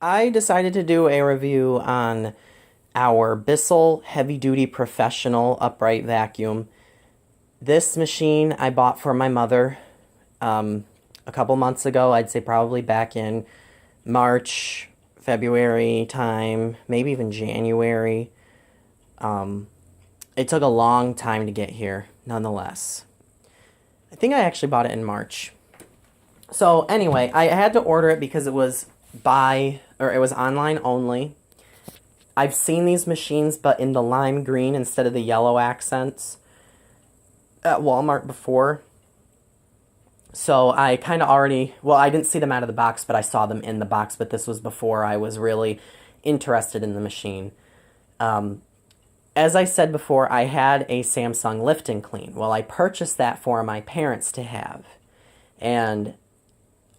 I decided to do a review on our Bissell Heavy Duty Professional Upright Vacuum. This machine I bought for my mother a couple months ago. I'd say probably back in March, February time, maybe even January. It took a long time to get here, nonetheless. I think I actually bought it in March. So anyway, I had to order it because it was it was online only. I've seen these machines, but in the lime green instead of the yellow accents at Walmart before. So I kind of already, well, I didn't see them out of the box, but I saw them in the box, but this was before I was really interested in the machine. As I said before, I had a Samsung Lift and Clean. Well, I purchased that for my parents to have. And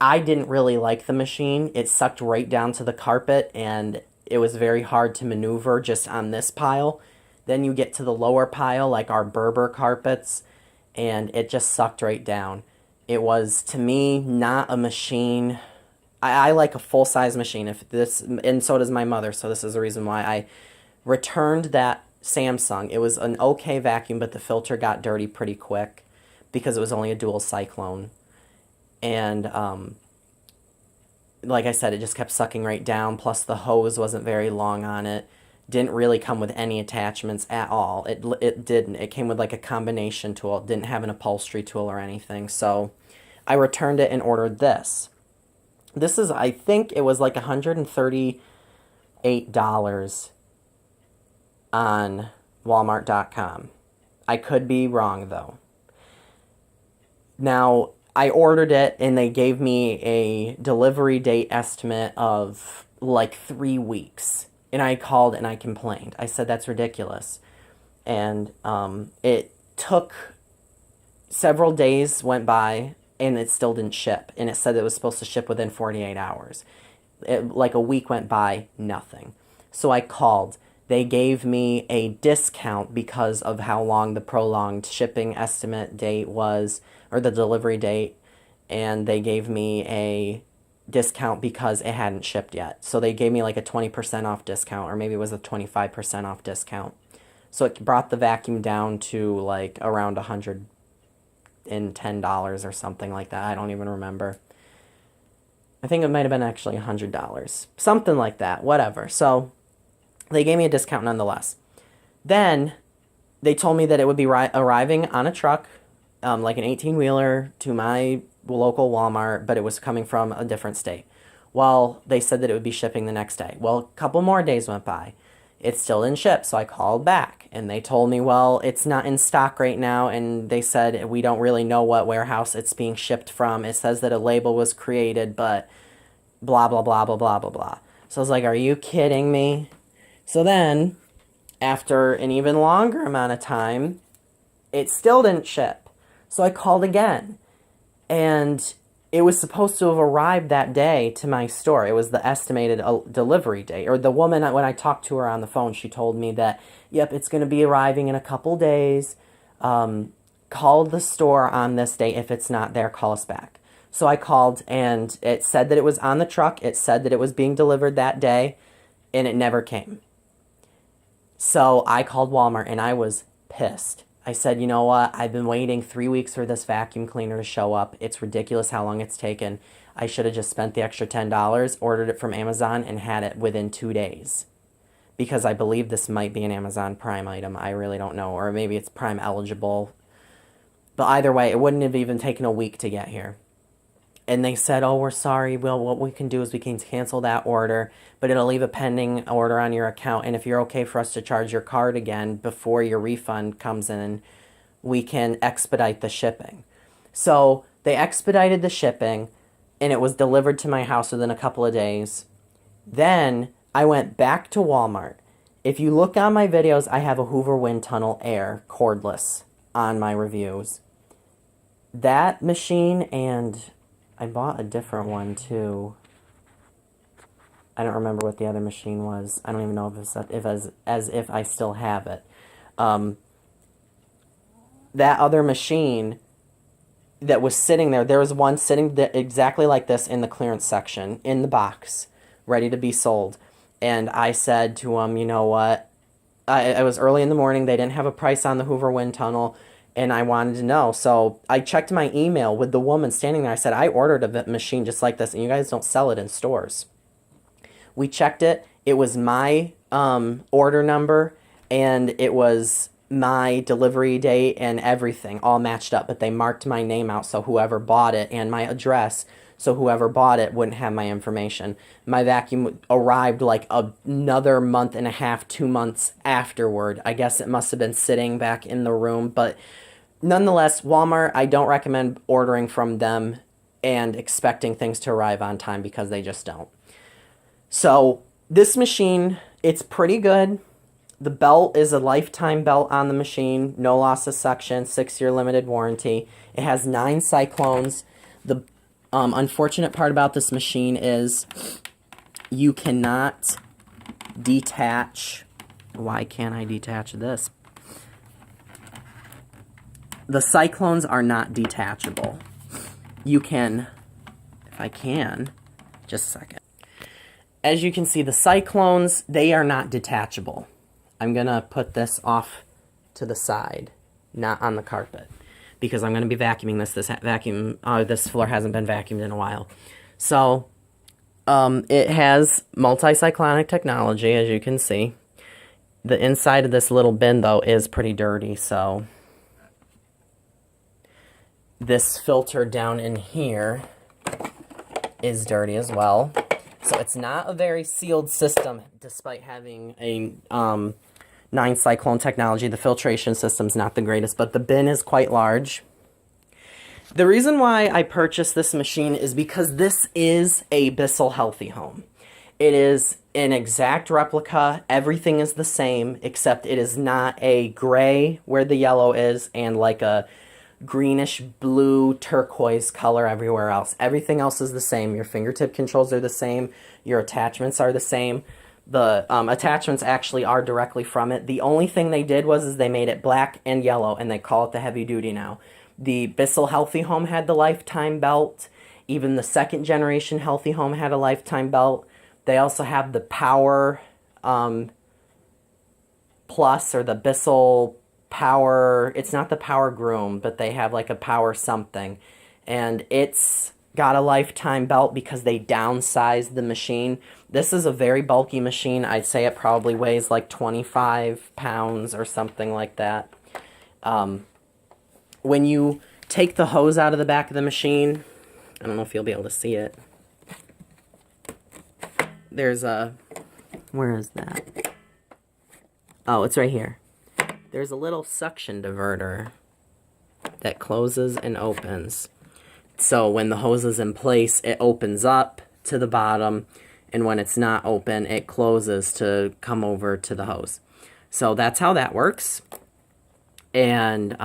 I didn't really like the machine. It sucked right down to the carpet, and it was very hard to maneuver just on this pile. Then you get to the lower pile, like our Berber carpets, and it just sucked right down. It was, to me, not a machine. I like a full-size machine, and so does my mother, so this is the reason why I returned that Samsung. It was an okay vacuum, but the filter got dirty pretty quick because it was only a dual cyclone. And like I said, it just kept sucking right down, plus the hose wasn't very long on it. Didn't really come with any attachments at all. It didn't. It came with like a combination tool. It didn't have an upholstery tool or anything. So I returned it and ordered this. This is, I think it was like $138 on Walmart.com. I could be wrong though. Now, I ordered it and they gave me a delivery date estimate of like 3 weeks. And I called and I complained. I said, that's ridiculous. And it took several days went by and it still didn't ship. And it said it was supposed to ship within 48 hours. Like a week went by, nothing. So I called. They gave me a discount because of how long the prolonged shipping estimate date was, or the delivery date, and they gave me a discount because it hadn't shipped yet. So they gave me like a 20% off discount, or maybe it was a 25% off discount. So it brought the vacuum down to like around $110 or something like that. I don't even remember. I think it might have been actually $100. Something like that, whatever. So they gave me a discount nonetheless. Then they told me that it would be arriving on a truck, like an 18-wheeler, to my local Walmart, but it was coming from a different state. Well, they said that it would be shipping the next day. Well, a couple more days went by. It still didn't ship, so I called back, and they told me, well, it's not in stock right now, and they said we don't really know what warehouse it's being shipped from. It says that a label was created, but blah, blah, blah, blah, blah, blah, blah. So I was like, are you kidding me? So then, after an even longer amount of time, it still didn't ship. So I called again, and it was supposed to have arrived that day to my store. It was the estimated delivery date. Or the woman, when I talked to her on the phone, she told me that, yep, it's going to be arriving in a couple days. Call the store on this day. If it's not there, call us back. So I called, and it said that it was on the truck. It said that it was being delivered that day, and it never came. So I called Walmart, and I was pissed. I said, you know what? I've been waiting 3 weeks for this vacuum cleaner to show up. It's ridiculous how long it's taken. I should have just spent the extra $10, ordered it from Amazon, and had it within 2 days. Because I believe this might be an Amazon Prime item. I really don't know. Or maybe it's Prime eligible. But either way, it wouldn't have even taken a week to get here. And they said, oh, we're sorry. Well, what we can do is we can cancel that order, but it'll leave a pending order on your account. And if you're okay for us to charge your card again before your refund comes in, we can expedite the shipping. So they expedited the shipping, and it was delivered to my house within a couple of days. Then I went back to Walmart. If you look on my videos, I have a Hoover Wind Tunnel Air cordless on my reviews. That machine, and I bought a different one too. I don't remember what the other machine was. I don't even know if I still have it. That other machine that was sitting there was one sitting exactly like this in the clearance section in the box. ready to be sold. And I said to them, you know what? I was early in the morning. They didn't have a price on the Hoover Wind Tunnel, and I wanted to know. So I checked my email with the woman standing there. I said, I ordered a machine just like this, and you guys don't sell it in stores. We checked it. It was my order number, and it was my delivery date and everything all matched up. But they marked my name out so whoever bought it, and my address, so whoever bought it wouldn't have my information. My vacuum arrived like another month and a half, 2 months afterward. I guess it must have been sitting back in the room. But nonetheless, Walmart, I don't recommend ordering from them and expecting things to arrive on time, because they just don't. So this machine, it's pretty good. The belt is a lifetime belt on the machine, no loss of suction, 6-year limited warranty. It has 9 cyclones. The unfortunate part about this machine is you cannot detach. Why can't I detach this? The cyclones are not detachable. You can, if I can, just a second. As you can see, the cyclones, they are not detachable. I'm going to put this off to the side, not on the carpet, because I'm going to be vacuuming this. This floor hasn't been vacuumed in a while. So it has multi-cyclonic technology, as you can see. The inside of this little bin, though, is pretty dirty, so this filter down in here is dirty as well. So it's not a very sealed system, despite having a 9 cyclone technology. The filtration system's not the greatest, but the bin is quite large. The reason why I purchased this machine is because this is a Bissell Healthy Home. It is an exact replica. Everything is the same, except it is not a gray where the yellow is and like a greenish blue turquoise color everywhere else. Everything else is the same. Your fingertip controls are the same. Your attachments are the same. The attachments actually are directly from it. The only thing they did was they made it black and yellow, and they call it the heavy duty now. The Bissell Healthy Home had the lifetime belt. Even the second generation Healthy Home had a lifetime belt. They also have the Power Plus, or the Bissell Power. It's not the Power Groom, but they have like a Power something. And it's got a lifetime belt because they downsized the machine. This is a very bulky machine. I'd say it probably weighs like 25 pounds or something like that. When you take the hose out of the back of the machine, I don't know if you'll be able to see it. There's a, where is that? Oh, it's right here. There's a little suction diverter that closes and opens. So when the hose is in place, it opens up to the bottom, and when it's not open, it closes to come over to the hose. So that's how that works. And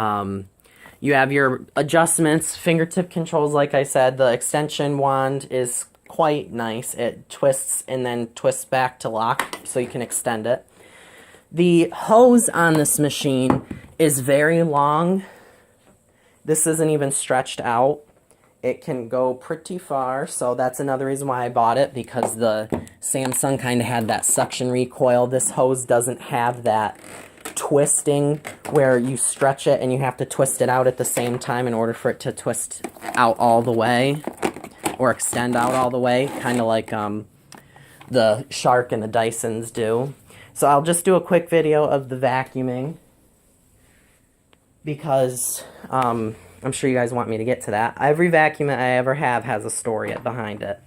you have your adjustments, fingertip controls, like I said. The extension wand is quite nice. It twists and then twists back to lock, so you can extend it. The hose on this machine is very long. This isn't even stretched out. It can go pretty far, so that's another reason why I bought it, because the Samsung kind of had that suction recoil. This hose doesn't have that twisting where you stretch it and you have to twist it out at the same time in order for it to twist out all the way or extend out all the way, kind of like the Shark and the Dysons do. So I'll just do a quick video of the vacuuming, because I'm sure you guys want me to get to that. Every vacuum that I ever have has a story behind it.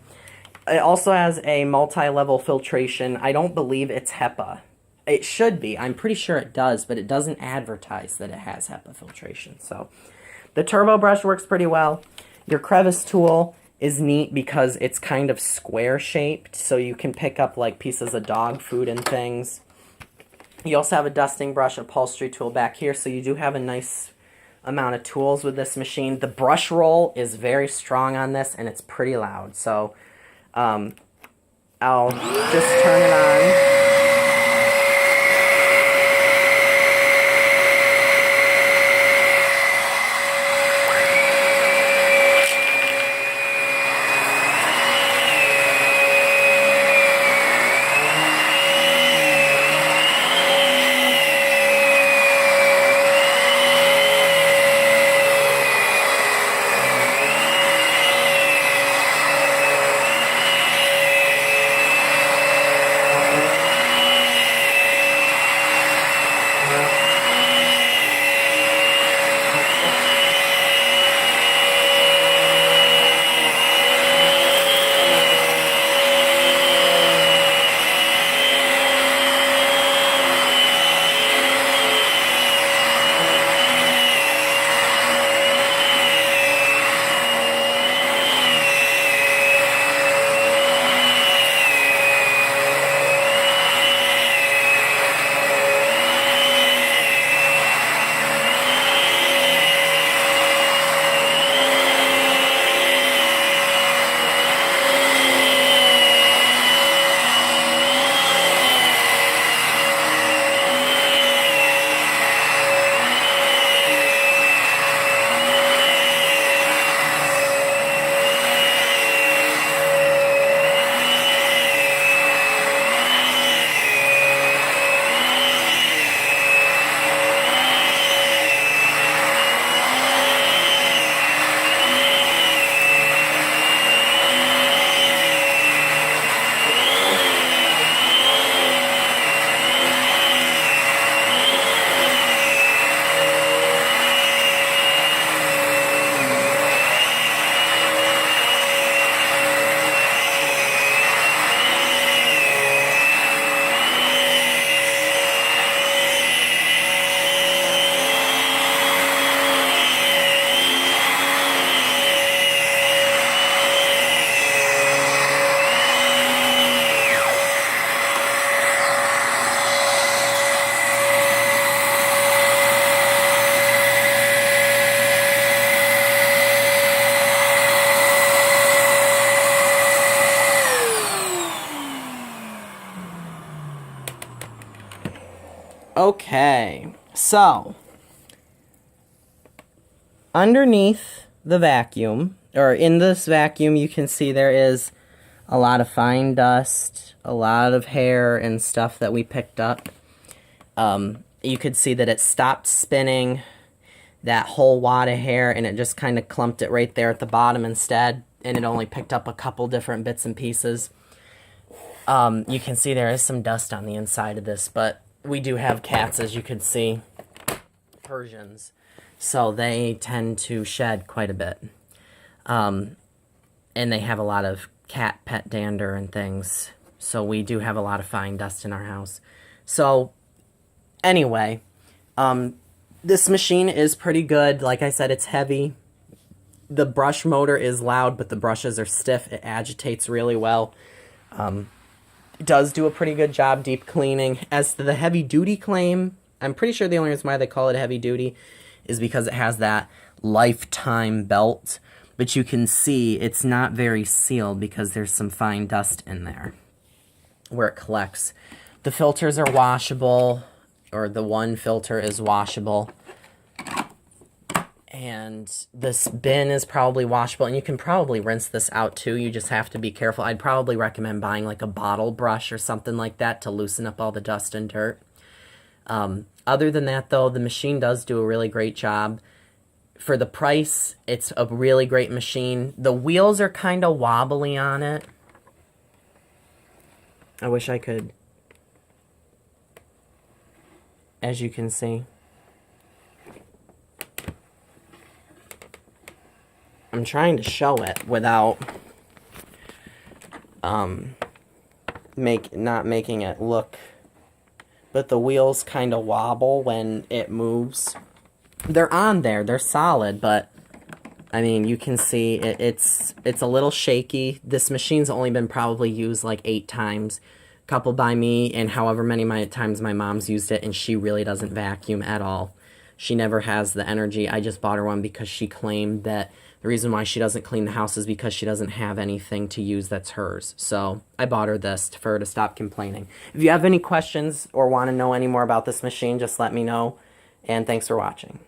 It also has a multi-level filtration. I don't believe it's HEPA. It should be. I'm pretty sure it does, but it doesn't advertise that it has HEPA filtration. So the turbo brush works pretty well. Your Crevice Tool is neat because it's kind of square shaped, so you can pick up like pieces of dog food and things. You also have a dusting brush, upholstery tool back here, so you do have a nice amount of tools with this machine. The brush roll is very strong on this, and it's pretty loud. So I'll just turn it on. Okay, so underneath the vacuum, or in this vacuum, you can see there is a lot of fine dust, a lot of hair and stuff that we picked up. You could see that it stopped spinning that whole wad of hair, and it just kind of clumped it right there at the bottom instead, and it only picked up a couple different bits and pieces. You can see there is some dust on the inside of this, but we do have cats, as you can see, Persians, so they tend to shed quite a bit. And they have a lot of cat pet dander and things, so we do have a lot of fine dust in our house. So anyway, this machine is pretty good. Like I said, it's heavy. The brush motor is loud, but the brushes are stiff. It agitates really well. It does do a pretty good job deep cleaning. As to the heavy duty claim, I'm pretty sure the only reason why they call it heavy duty is because it has that lifetime belt. But you can see it's not very sealed because there's some fine dust in there where it collects. The filters are washable, or the one filter is washable. And this bin is probably washable, and you can probably rinse this out too. You just have to be careful. I'd probably recommend buying like a bottle brush or something like that to loosen up all the dust and dirt. Other than that, though, the machine does do a really great job. For the price, it's a really great machine. The wheels are kind of wobbly on it. I wish I could, as you can see. I'm trying to show it without not making it look, but the wheels kind of wobble when it moves. They're on there, they're solid, but I mean, you can see it's a little shaky. This machine's only been probably used like 8 times, a couple by me, and however many times my mom's used it, and she really doesn't vacuum at all. She never has the energy. I just bought her one because she claimed that the reason why she doesn't clean the house is because she doesn't have anything to use that's hers. So I bought her this for her to stop complaining. If you have any questions or want to know any more about this machine, just let me know. And thanks for watching.